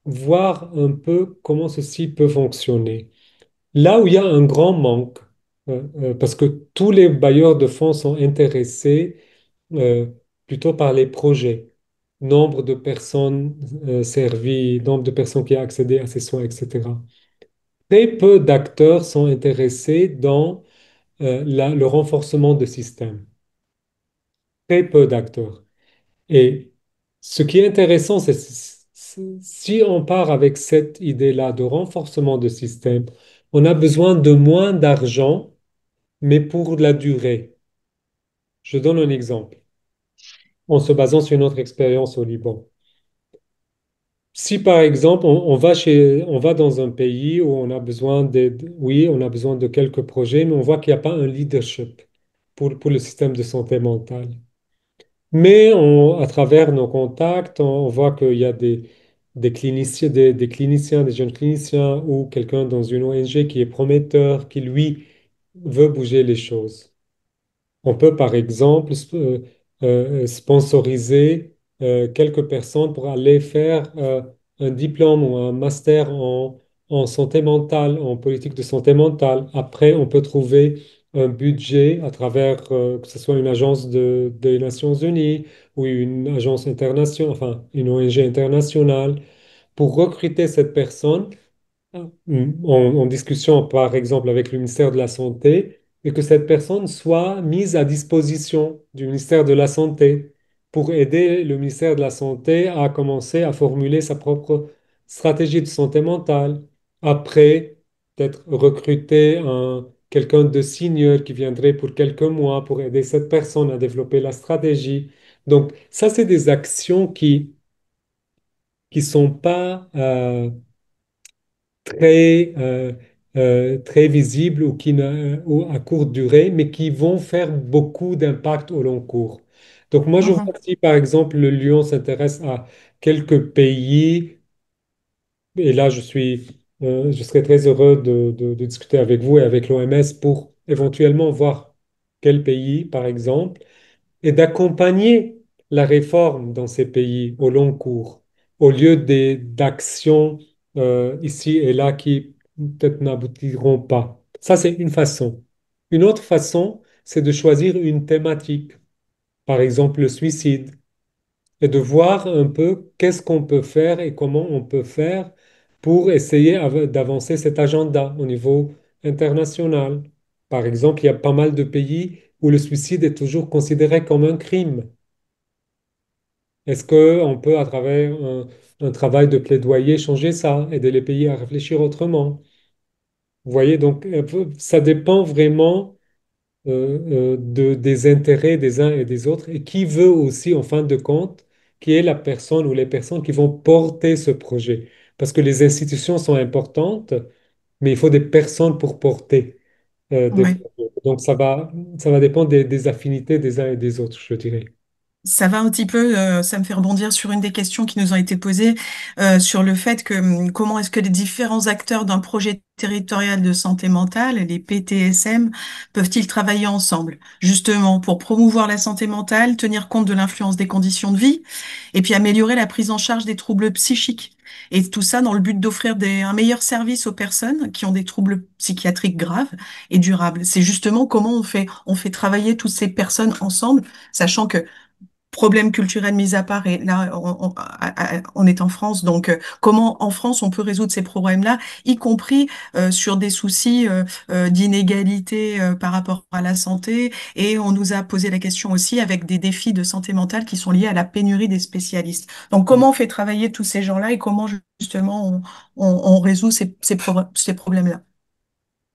voir un peu comment ceci peut fonctionner. Là où il y a un grand manque, parce que tous les bailleurs de fonds sont intéressés euh, plutôt par les projets, nombre de personnes servies, nombre de personnes qui ont accédé à ces soins, etc. Très peu d'acteurs sont intéressés dans le renforcement de systèmes. Très peu d'acteurs. Et ce qui est intéressant, c'est si on part avec cette idée-là de renforcement de système, on a besoin de moins d'argent, mais pour la durée. Je donne un exemple en se basant sur notre expérience au Liban. Si par exemple on va dans un pays où on a besoin oui, on a besoin de quelques projets, mais on voit qu'il n'y a pas un leadership pour le système de santé mentale. Mais à travers nos contacts, on voit qu'il y a des cliniciens, des cliniciens, des jeunes cliniciens ou quelqu'un dans une ONG qui est prometteur, qui lui veut bouger les choses. On peut par exemple sponsoriser quelques personnes pour aller faire un diplôme ou un master en santé mentale, en politique de santé mentale. Après, on peut trouver un budget à travers que ce soit une agence des Nations Unies ou une agence internationale, enfin une ONG internationale, pour recruter cette personne en discussion, par exemple, avec le ministère de la Santé, et que cette personne soit mise à disposition du ministère de la Santé pour aider le ministère de la Santé à commencer à formuler sa propre stratégie de santé mentale. Après, peut-être recruter quelqu'un de senior qui viendrait pour quelques mois pour aider cette personne à développer la stratégie. Donc, ça, c'est des actions qui sont pas très visibles ou, ou à courte durée, mais qui vont faire beaucoup d'impact au long cours. Donc moi, je vois Mhm. si par exemple le Lyon s'intéresse à quelques pays, et là je serais très heureux de discuter avec vous et avec l'OMS pour éventuellement voir quel pays, par exemple et d'accompagner la réforme dans ces pays au long cours, au lieu d'actions ici et là qui peut-être n'aboutiront pas. Ça, c'est une façon. Une autre façon, c'est de choisir une thématique, par exemple le suicide, et de voir un peu qu'est-ce qu'on peut faire et comment on peut faire pour essayer d'avancer cet agenda au niveau international. Par exemple, il y a pas mal de pays où le suicide est toujours considéré comme un crime. Est-ce qu'on peut, à travers un travail de plaidoyer, changer ça, aider les pays à réfléchir autrement? Vous voyez, donc ça dépend vraiment des intérêts des uns et des autres et qui veut aussi, en fin de compte, qui est la personne ou les personnes qui vont porter ce projet. Parce que les institutions sont importantes, mais il faut des personnes pour porter des Ouais. projets. Donc ça va dépendre des affinités des uns et des autres, je dirais. Ça va un petit peu, ça me fait rebondir sur une des questions qui nous ont été posées sur le fait que comment est-ce que les différents acteurs d'un projet territorial de santé mentale, les PTSM, peuvent-ils travailler ensemble, justement pour promouvoir la santé mentale, tenir compte de l'influence des conditions de vie, et puis améliorer la prise en charge des troubles psychiques. Et tout ça dans le but d'offrir un meilleur service aux personnes qui ont des troubles psychiatriques graves et durables. C'est justement comment on fait travailler toutes ces personnes ensemble, sachant que problèmes culturels mis à part, et là, on est en France, donc comment en France on peut résoudre ces problèmes-là, y compris sur des soucis d'inégalité par rapport à la santé, et on nous a posé la question aussi avec des défis de santé mentale qui sont liés à la pénurie des spécialistes. Donc comment on fait travailler tous ces gens-là et comment justement on résout ces problèmes-là?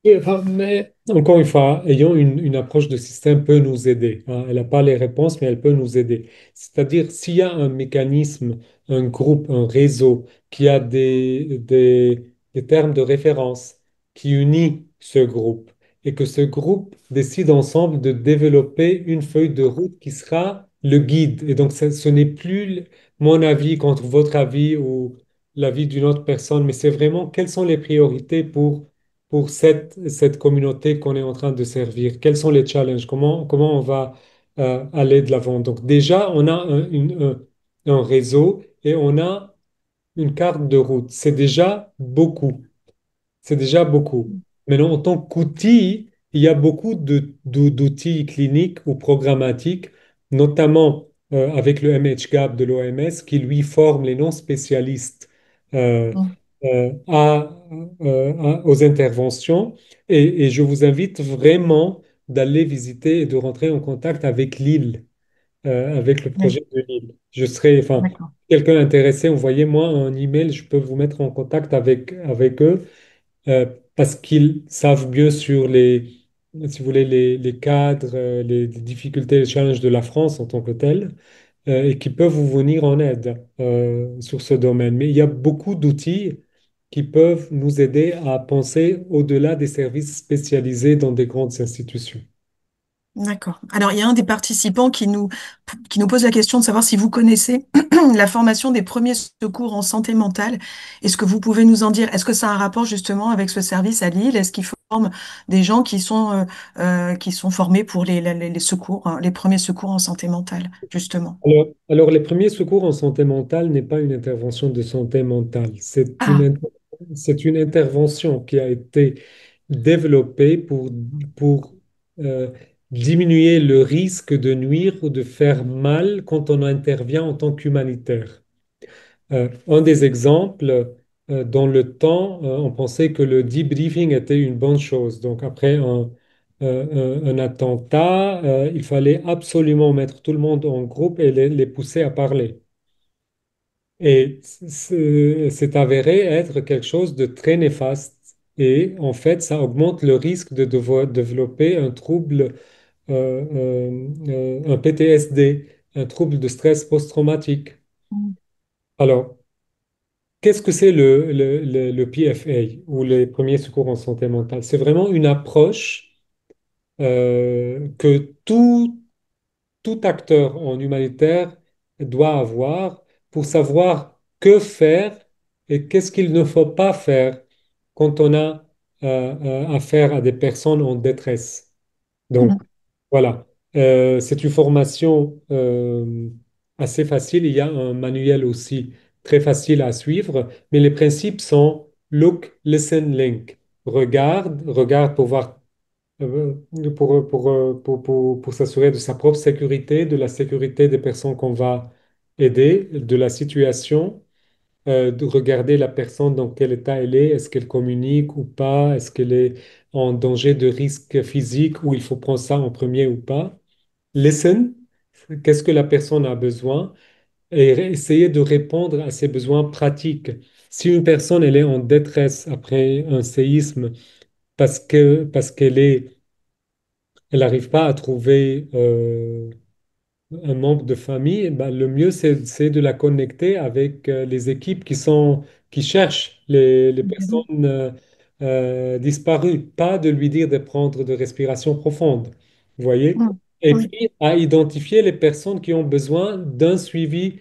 Et, enfin, mais encore une fois, ayant une approche de système peut nous aider, hein. Elle n'a pas les réponses, mais elle peut nous aider. C'est-à-dire, s'il y a un mécanisme, un groupe, un réseau qui a des termes de référence qui unit ce groupe et que ce groupe décide ensemble de développer une feuille de route qui sera le guide. Et donc, ce n'est plus mon avis contre votre avis ou l'avis d'une autre personne, mais c'est vraiment quelles sont les priorités pour pour cette communauté qu'on est en train de servir? Quels sont les challenges? Comment on va aller de l'avant? Donc déjà, on a un réseau et on a une carte de route. C'est déjà beaucoup. C'est déjà beaucoup. Maintenant, en tant qu'outil, il y a beaucoup d'outils cliniques ou programmatiques, notamment avec le MHGAP de l'OMS, qui lui forme les non-spécialistes euh, Mm. aux interventions. Et je vous invite vraiment d'aller visiter et de rentrer en contact avec l'île, avec le Oui, projet de l'île. Je serai, enfin, d'accord. quelqu'un intéressé, envoyez-moi un email, je peux vous mettre en contact avec eux parce qu'ils savent bien sur si vous voulez, les cadres, les difficultés, les challenges de la France en tant que telle, et qui peuvent vous venir en aide sur ce domaine. Mais il y a beaucoup d'outils qui peuvent nous aider à penser au-delà des services spécialisés dans des grandes institutions. D'accord. Alors, il y a un des participants qui nous pose la question de savoir si vous connaissez la formation des premiers secours en santé mentale. Est-ce que vous pouvez nous en dire? Est-ce que ça a un rapport justement avec ce service à Lille? Est-ce qu'ils forment des gens qui sont formés pour les secours, hein, les premiers secours en santé mentale, justement? Alors, les premiers secours en santé mentale n'est pas une intervention de santé mentale. Ah, C'est une intervention qui a été développée pour euh, diminuer le risque de nuire ou de faire mal quand on intervient en tant qu'humanitaire. Un des exemples, dans le temps, on pensait que le debriefing était une bonne chose. Donc, après un attentat, il fallait absolument mettre tout le monde en groupe et les pousser à parler. Et c'est avéré être quelque chose de très néfaste. Et en fait, ça augmente le risque de devoir développer un trouble, un PTSD, un trouble de stress post-traumatique. Alors, qu'est-ce que c'est le PFA ou les premiers secours en santé mentale? C'est vraiment une approche que tout acteur en humanitaire doit avoir pour savoir que faire et qu'est-ce qu'il ne faut pas faire quand on a affaire à des personnes en détresse. Donc, voilà. C'est une formation assez facile. Il y a un manuel aussi très facile à suivre, mais les principes sont look, listen, link. Regarde pour voir, pour s'assurer de sa propre sécurité, de la sécurité des personnes qu'on va aider, de la situation, de regarder la personne dans quel état elle est qu'elle communique ou pas, est-ce qu'elle est en danger de risque physique ou il faut prendre ça en premier ou pas. Listen, qu'est-ce que la personne a besoin et essayer de répondre à ses besoins pratiques. Si une personne elle est en détresse après un séisme parce elle n'arrive pas à trouver un membre de famille, eh ben, le mieux, c'est de la connecter avec les équipes qui cherchent les personnes disparues, pas de lui dire de prendre de respiration profonde. Vous voyez? mm, Et oui. puis, à identifier les personnes qui ont besoin d'un suivi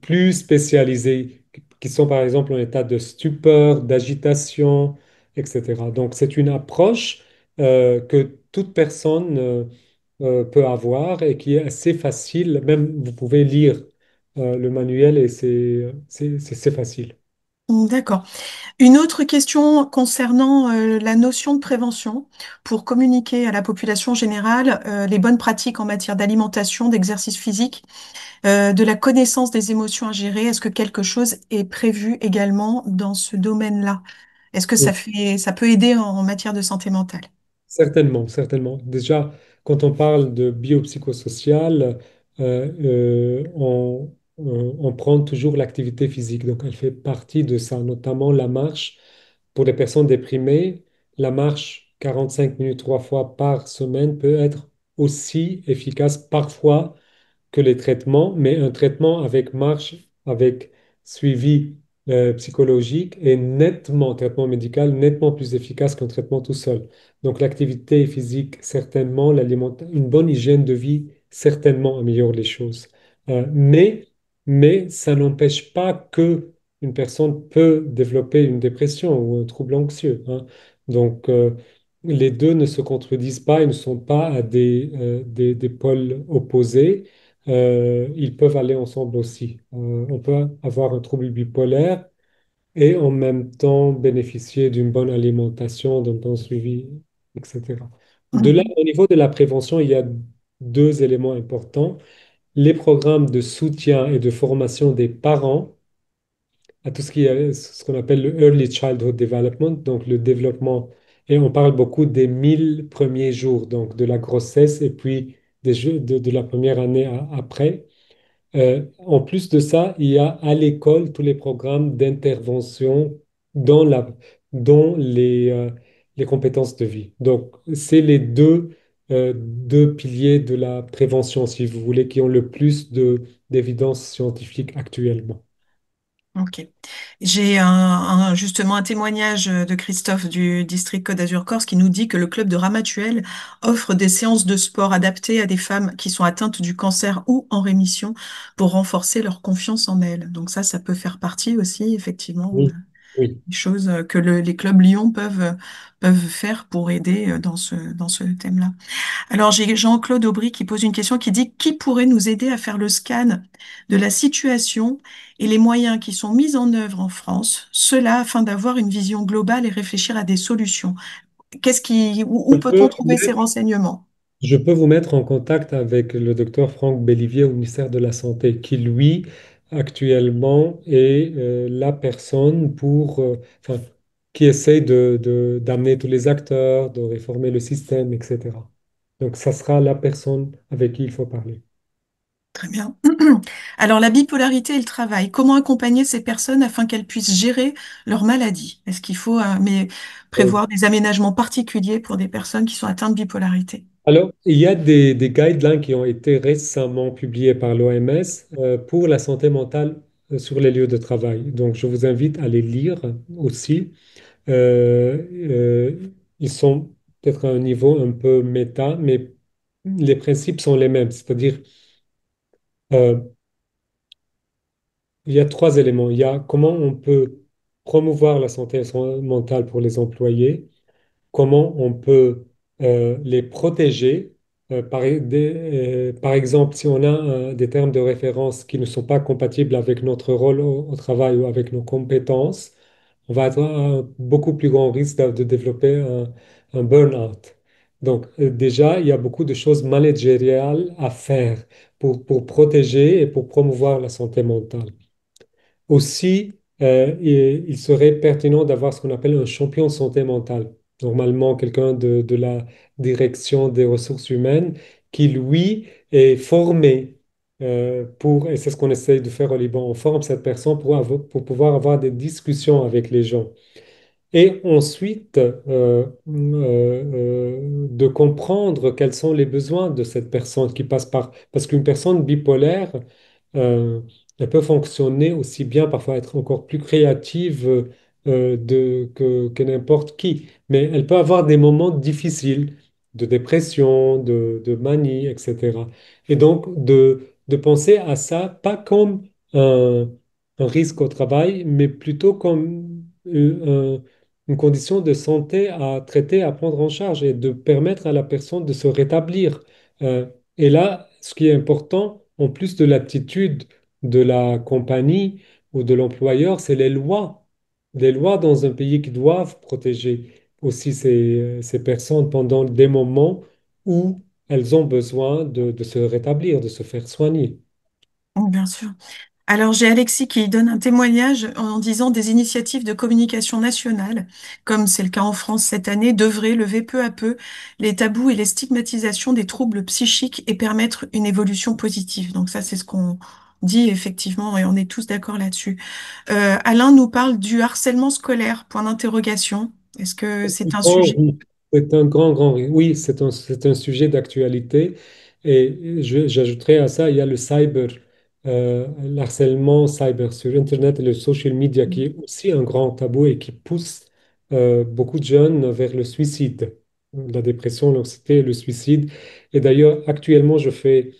plus spécialisés, qui sont par exemple en état de stupeur, d'agitation, etc. Donc, c'est une approche que toute personne peut avoir et qui est assez facile. Même, vous pouvez lire le manuel et c'est facile. D'accord. Une autre question concernant la notion de prévention pour communiquer à la population générale les bonnes pratiques en matière d'alimentation, d'exercice physique, de la connaissance des émotions à gérer. Est-ce que quelque chose est prévu également dans ce domaine-là? Est-ce que ça peut aider en matière de santé mentale? Certainement, certainement. Déjà, quand on parle de biopsychosocial, on prend toujours l'activité physique. Donc, elle fait partie de ça, notamment la marche. Pour les personnes déprimées, la marche 45 minutes 3 fois par semaine peut être aussi efficace parfois que les traitements, mais un traitement avec marche, avec suivi psychologique est nettement, traitement médical, nettement plus efficace qu'un traitement tout seul. Donc l'activité physique, certainement, une bonne hygiène de vie, certainement améliore les choses. Mais ça n'empêche pas que une personne peut développer une dépression ou un trouble anxieux, hein. Donc, les deux ne se contredisent pas, ils ne sont pas à des pôles opposés. Ils peuvent aller ensemble aussi. On peut avoir un trouble bipolaire et en même temps bénéficier d'une bonne alimentation, d'un bon suivi, etc. De là, Mhm. au niveau de la prévention, il y a deux éléments importants. Les programmes de soutien et de formation des parents à tout ce qui est ce qu'on appelle le Early Childhood Development, donc le développement, et on parle beaucoup des 1000 premiers jours, donc de la grossesse et puis de la première année après. En plus de ça, il y a à l'école tous les programmes d'intervention dans dans les compétences de vie. Donc, c'est les deux piliers de la prévention, si vous voulez, qui ont le plus d'évidence scientifique actuellement. Ok. J'ai justement un témoignage de Christophe du district Côte d'Azur-Corse qui nous dit que le club de Ramatuelle offre des séances de sport adaptées à des femmes qui sont atteintes du cancer ou en rémission pour renforcer leur confiance en elles. Donc ça peut faire partie aussi, effectivement, Oui, oui. des choses que les clubs Lyon peuvent faire pour aider dans ce thème-là. Alors, j'ai Jean-Claude Aubry qui pose une question qui dit, qui pourrait nous aider à faire le scan de la situation et les moyens qui sont mis en œuvre en France, cela afin d'avoir une vision globale et réfléchir à des solutions. Où Je peut-on peux trouver ces renseignements? Je peux vous mettre en contact avec le docteur Franck Bellivier au ministère de la Santé, qui lui, actuellement, est la personne enfin, qui essaye d'amener tous les acteurs, de réformer le système, etc. Donc, ça sera la personne avec qui il faut parler. Très bien. Alors, la bipolarité et le travail, comment accompagner ces personnes afin qu'elles puissent gérer leur maladie? Est-ce qu'il faut Euh, prévoir des aménagements particuliers pour des personnes qui sont atteintes de bipolarité? Alors, il y a des guidelines qui ont été récemment publiées par l'OMS pour la santé mentale sur les lieux de travail. Donc, je vous invite à les lire aussi. Euh, ils sont peut-être à un niveau un peu méta, mais les principes sont les mêmes. C'est-à-dire, euh, il y a trois éléments. Il y a comment on peut promouvoir la santé mentale pour les employés, comment on peut les protéger. Par exemple, si on a des termes de référence qui ne sont pas compatibles avec notre rôle au travail ou avec nos compétences, on va avoir un beaucoup plus grand risque de développer un burn-out. Donc, déjà, il y a beaucoup de choses managériales à faire pour protéger et pour promouvoir la santé mentale. Aussi, il serait pertinent d'avoir ce qu'on appelle un champion santé mentale. Normalement, quelqu'un de la direction des ressources humaines qui, lui, est formé et c'est ce qu'on essaye de faire au Liban, on forme cette personne pour pouvoir avoir des discussions avec les gens. Et ensuite, de comprendre quels sont les besoins de cette personne qui passe par... Parce qu'une personne bipolaire, euh, elle peut fonctionner aussi bien, parfois être encore plus créative que n'importe qui. Mais elle peut avoir des moments difficiles de dépression, de manie, etc. Et donc, de penser à ça, pas comme un risque au travail, mais plutôt comme une condition de santé à traiter, à prendre en charge et de permettre à la personne de se rétablir. Euh, et là, ce qui est important, en plus de l'attitude de la compagnie ou de l'employeur, c'est les lois. Les lois dans un pays qui doivent protéger aussi ces personnes pendant des moments où elles ont besoin de se rétablir, de se faire soigner. Bien sûr. Alors, j'ai Alexis qui donne un témoignage en disant des initiatives de communication nationale, comme c'est le cas en France cette année, devraient lever peu à peu les tabous et les stigmatisations des troubles psychiques et permettre une évolution positive. Donc ça, c'est ce qu'on dit effectivement et on est tous d'accord là-dessus. Alain nous parle du harcèlement scolaire, point d'interrogation. Est-ce que c'est un Oh, sujet? oui, c'est un grand, oui, c'est un sujet d'actualité. Et j'ajouterais à ça, il y a le harcèlement cyber sur Internet et le social media qui est aussi un grand tabou et qui pousse beaucoup de jeunes vers le suicide, la dépression, l'anxiété et le suicide. Et d'ailleurs, actuellement, je fais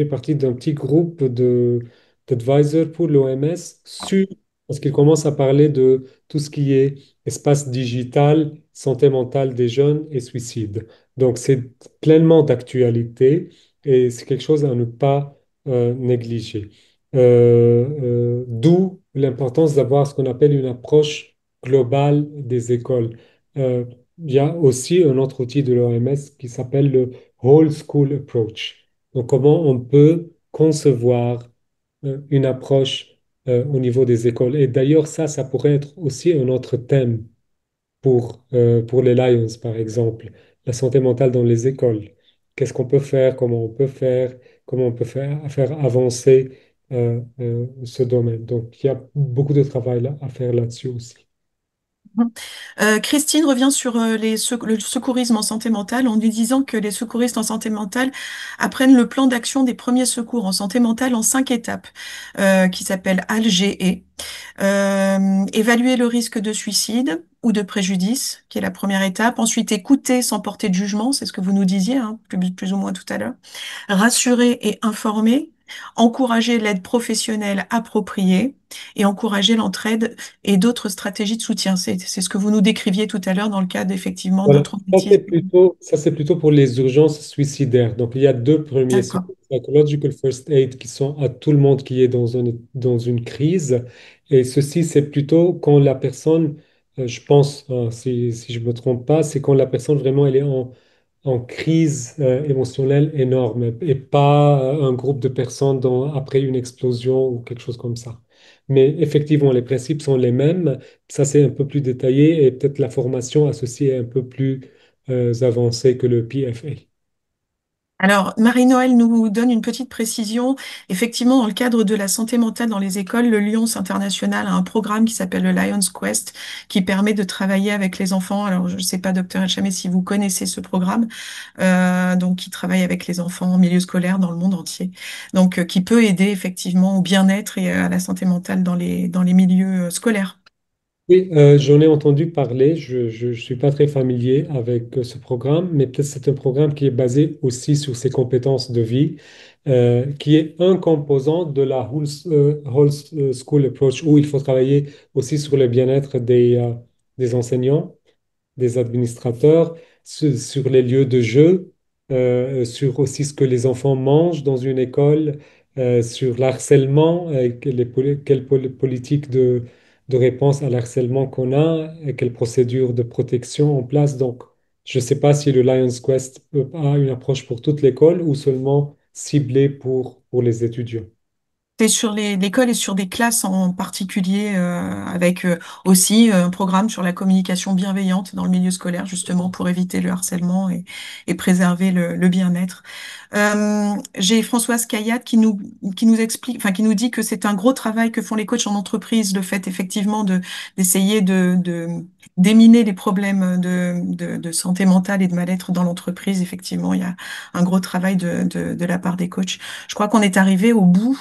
partie d'un petit groupe d'advisors pour l'OMS sur parce qu'il commence à parler de tout ce qui est espace digital, santé mentale des jeunes et suicide. Donc, c'est pleinement d'actualité et c'est quelque chose à ne pas négliger. D'où l'importance d'avoir ce qu'on appelle une approche globale des écoles. Euh, il y a aussi un autre outil de l'OMS qui s'appelle le Whole School Approach. Donc, comment on peut concevoir une approche au niveau des écoles. Et d'ailleurs, ça pourrait être aussi un autre thème pour les Lions, par exemple, la santé mentale dans les écoles. Qu'est-ce qu'on peut faire, comment on peut faire avancer ce domaine. Donc, il y a beaucoup de travail à faire là-dessus aussi. Christine revient sur le secourisme en santé mentale en lui disant que les secouristes en santé mentale apprennent le plan d'action des premiers secours en santé mentale en 5 étapes, qui s'appelle ALGE. Évaluer le risque de suicide ou de préjudice, qui est la première étape. Ensuite, écouter sans porter de jugement, c'est ce que vous nous disiez, hein, plus ou moins tout à l'heure. Rassurer et informer. Encourager l'aide professionnelle appropriée et encourager l'entraide et d'autres stratégies de soutien. C'est ce que vous nous décriviez tout à l'heure dans le cadre effectivement d'un Voilà. traumatisme. Ça, c'est plutôt pour les urgences suicidaires. Donc, il y a deux premiers D'accord. secours, psychological first aid, qui sont à tout le monde qui est dans une crise. Et ceci, c'est plutôt quand la personne, je pense, hein, si je ne me trompe pas, c'est quand la personne vraiment, elle est en crise émotionnelle énorme et pas un groupe de personnes après une explosion ou quelque chose comme ça. Mais effectivement, les principes sont les mêmes. Ça, c'est un peu plus détaillé et peut-être la formation associée est un peu plus avancée que le PFA. Alors, Marie-Noël nous donne une petite précision. Effectivement, dans le cadre de la santé mentale dans les écoles, le Lions International a un programme qui s'appelle le Lions Quest, qui permet de travailler avec les enfants. Alors, je ne sais pas, docteur Elchamé, si vous connaissez ce programme, donc qui travaille avec les enfants en milieu scolaire dans le monde entier. Donc, qui peut aider effectivement au bien-être et à la santé mentale dans les milieux scolaires. Oui, j'en ai entendu parler. Je ne suis pas très familier avec ce programme, mais peut-être c'est un programme qui est basé aussi sur ses compétences de vie, qui est un composant de la Whole School Approach, où il faut travailler aussi sur le bien-être des enseignants, des administrateurs, sur les lieux de jeu, sur aussi ce que les enfants mangent dans une école, sur l'harcèlement, quelles politiques de réponse à l'harcèlement qu'on a, et quelles procédures de protection en place. Donc, je ne sais pas si le Lions Quest a une approche pour toute l'école ou seulement ciblée pour les étudiants. C'est sur l'école et sur des classes en particulier, avec aussi un programme sur la communication bienveillante dans le milieu scolaire, justement pour éviter le harcèlement et préserver le bien-être. J'ai Françoise Caillat qui nous explique, enfin qui nous dit que c'est un gros travail que font les coachs en entreprise, le fait effectivement d'essayer de déminer les problèmes de santé mentale et de mal-être dans l'entreprise. Effectivement, il y a un gros travail de la part des coachs. Je crois qu'on est arrivé au bout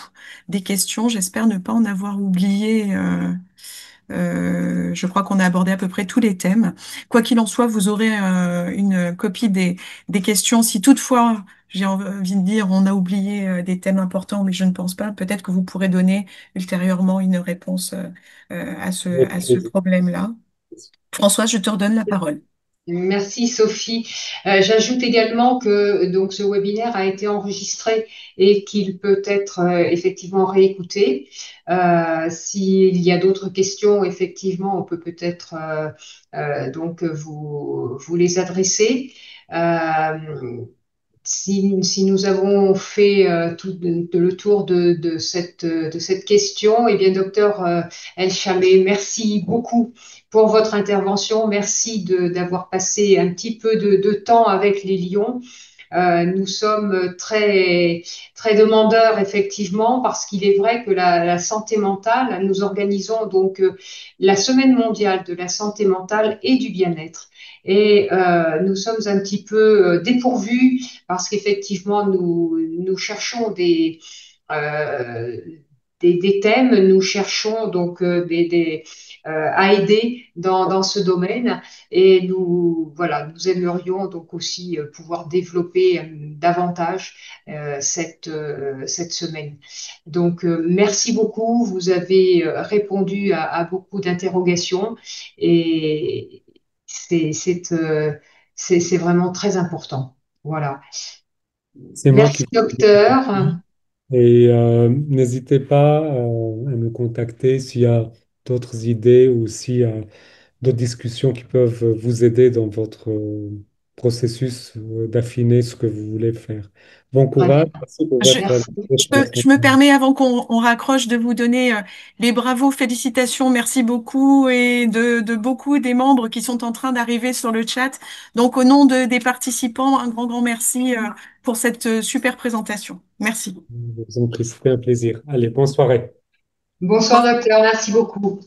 des questions. J'espère ne pas en avoir oublié. Je crois qu'on a abordé à peu près tous les thèmes. Quoi qu'il en soit, vous aurez une copie des questions. Si toutefois, j'ai envie de dire, on a oublié des thèmes importants, mais je ne pense pas, peut-être que vous pourrez donner ultérieurement une réponse à ce problème-là. François, je te redonne la parole. Merci Sophie. J'ajoute également que donc ce webinaire a été enregistré et qu'il peut être effectivement réécouté. S'il y a d'autres questions, effectivement, on peut peut-être donc vous les adresser. Euh, si nous avons fait le tour de cette question, eh bien, docteur El Chamé, merci beaucoup pour votre intervention. Merci d'avoir passé un petit peu de temps avec les Lions. Nous sommes très demandeurs, effectivement, parce qu'il est vrai que la santé mentale, nous organisons donc la Semaine mondiale de la santé mentale et du bien-être. Et nous sommes un petit peu dépourvus parce qu'effectivement, nous cherchons euh, des thèmes. Nous cherchons donc à aider dans ce domaine et nous, voilà, nous aimerions donc aussi pouvoir développer davantage cette semaine. Donc, merci beaucoup. Vous avez répondu à beaucoup d'interrogations et c'est c'est euh, c'est vraiment très important. Voilà. C'est moi Merci, qui vous docteur. remercie. Et n'hésitez pas à me contacter s'il y a d'autres idées ou s'il y a d'autres discussions qui peuvent vous aider dans votre processus d'affiner ce que vous voulez faire. Bon Très courage, bien. merci pour Je, votre Merci. je me permets, avant qu'on raccroche, de vous donner les bravos, félicitations, merci beaucoup et de beaucoup des membres qui sont en train d'arriver sur le chat. Donc, au nom des participants, un grand, grand merci pour cette super présentation. Merci. Je vous en prie, c'était un plaisir. Allez, bonne soirée. Bonsoir, docteur. Merci beaucoup.